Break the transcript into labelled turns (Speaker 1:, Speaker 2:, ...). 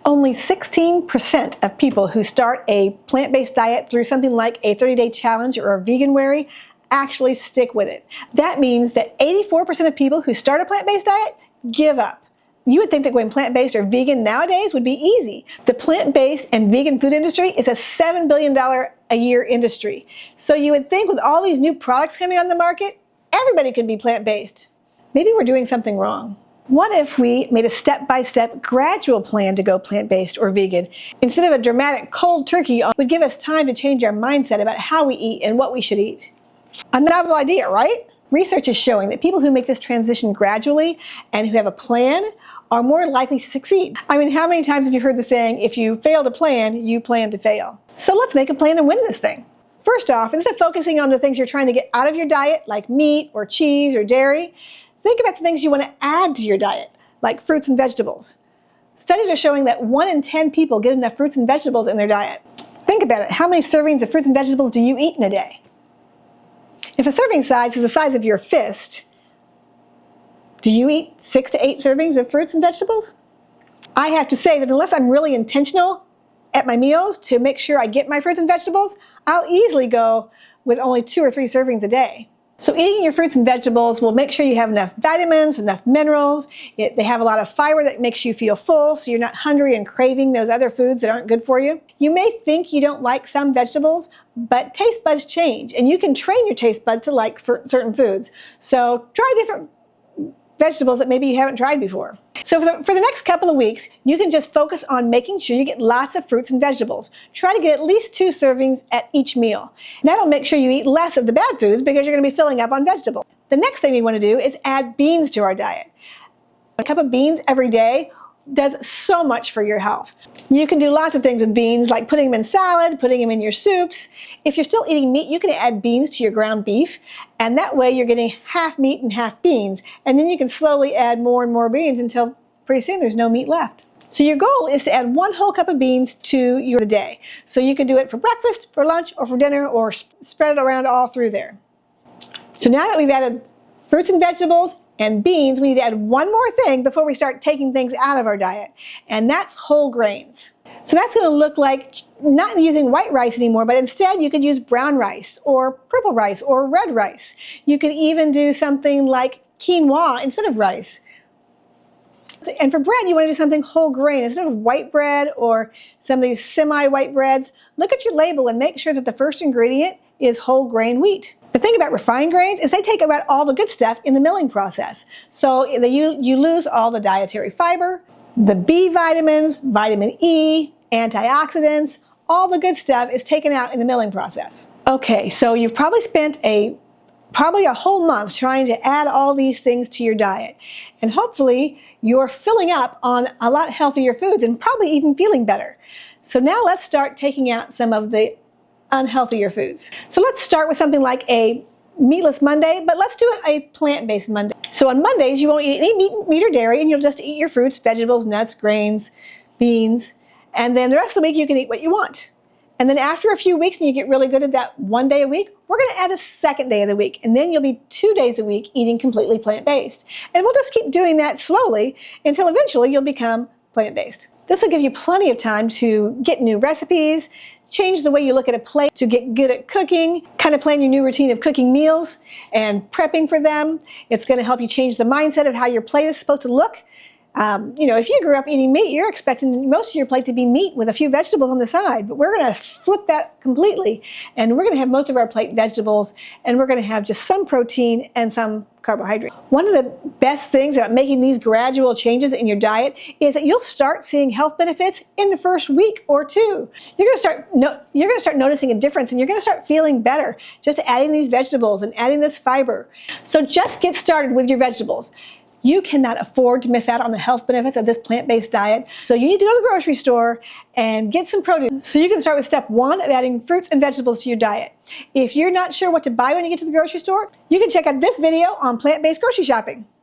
Speaker 1: Only 16% of people who start a plant-based diet through something like a 30-day challenge or a vegan-wary actually stick with it. That means that 84% of people who start a plant-based diet give up. You would think that going plant-based or vegan nowadays would be easy. The plant-based and vegan food industry is a $7 billion a year industry. So you would think with all these new products coming on the market, everybody could be plant-based. Maybe we're doing something wrong. What if we made a step-by-step gradual plan to go plant-based or vegan? Instead of a dramatic cold turkey, it would give us time to change our mindset about how we eat and what we should eat. A novel idea, right? Research is showing that people who make this transition gradually and who have a plan are more likely to succeed. I mean, how many times have you heard the saying, if you fail to plan, you plan to fail? So let's make a plan and win this thing. First off, instead of focusing on the things you're trying to get out of your diet, like meat or cheese or dairy, think about the things you want to add to your diet, like fruits and vegetables. Studies are showing that 1 in 10 people get enough fruits and vegetables in their diet. Think about it. How many servings of fruits and vegetables do you eat in a day? If a serving size is the size of your fist, do you eat 6 to 8 servings of fruits and vegetables? I have to say that unless I'm really intentional at my meals to make sure I get my fruits and vegetables, I'll easily go with only 2 or 3 servings a day. So eating your fruits and vegetables will make sure you have enough vitamins, enough minerals. They have a lot of fiber that makes you feel full, so you're not hungry and craving those other foods that aren't good for you. You may think you don't like some vegetables, but taste buds change, and you can train your taste buds to like certain foods. So try different vegetables that maybe you haven't tried before. So for the next couple of weeks, you can just focus on making sure you get lots of fruits and vegetables. Try to get at least 2 servings at each meal. And that'll make sure you eat less of the bad foods because you're going to be filling up on vegetables. The next thing we want to do is add beans to our diet. A cup of beans every day does so much for your health. You can do lots of things with beans, like putting them in salad, putting them in your soups. If you're still eating meat, you can add beans to your ground beef, and that way you're getting half meat and half beans. And then you can slowly add more and more beans until pretty soon there's no meat left. So your goal is to add 1 whole cup of beans to your day. So you can do it for breakfast, for lunch, or for dinner, or spread it around all through there. So now that we've added fruits and vegetables and beans, we need to add one more thing before we start taking things out of our diet, and that's whole grains. So that's going to look like not using white rice anymore, but instead you could use brown rice or purple rice or red rice. You could even do something like quinoa instead of rice. And for bread, you want to do something whole grain. Instead of white bread or some of these semi-white breads, look at your label and make sure that the first ingredient is whole grain wheat. The thing about refined grains is they take about all the good stuff in the milling process. So you lose all the dietary fiber, the B vitamins, vitamin E, antioxidants, all the good stuff is taken out in the milling process. Okay, so you've probably spent probably a whole month trying to add all these things to your diet. And hopefully you're filling up on a lot healthier foods and probably even feeling better. So now let's start taking out some of the unhealthier foods. So let's start with something like a meatless Monday, but let's do it a plant-based Monday. So on Mondays, you won't eat any meat or dairy, and you'll just eat your fruits, vegetables, nuts, grains, beans, and then the rest of the week you can eat what you want. And then after a few weeks and you get really good at that 1 day a week, we're going to add a 2nd day of the week, and then you'll be 2 days a week eating completely plant-based. And we'll just keep doing that slowly until eventually you'll become plant-based. This will give you plenty of time to get new recipes, change the way you look at a plate to get good at cooking, kind of plan your new routine of cooking meals and prepping for them. It's going to help you change the mindset of how your plate is supposed to look. If you grew up eating meat, you're expecting most of your plate to be meat with a few vegetables on the side, but we're going to flip that completely, and we're going to have most of our plate vegetables, and we're going to have just some protein and some carbohydrate. One of the best things about making these gradual changes in your diet is that you'll start seeing health benefits in the first week or 2. You're going to start noticing a difference, and you're going to start feeling better just adding these vegetables and adding this fiber. So just get started with your vegetables. You cannot afford to miss out on the health benefits of this plant-based diet. So you need to go to the grocery store and get some produce. So you can start with step 1 of adding fruits and vegetables to your diet. If you're not sure what to buy when you get to the grocery store, you can check out this video on plant-based grocery shopping.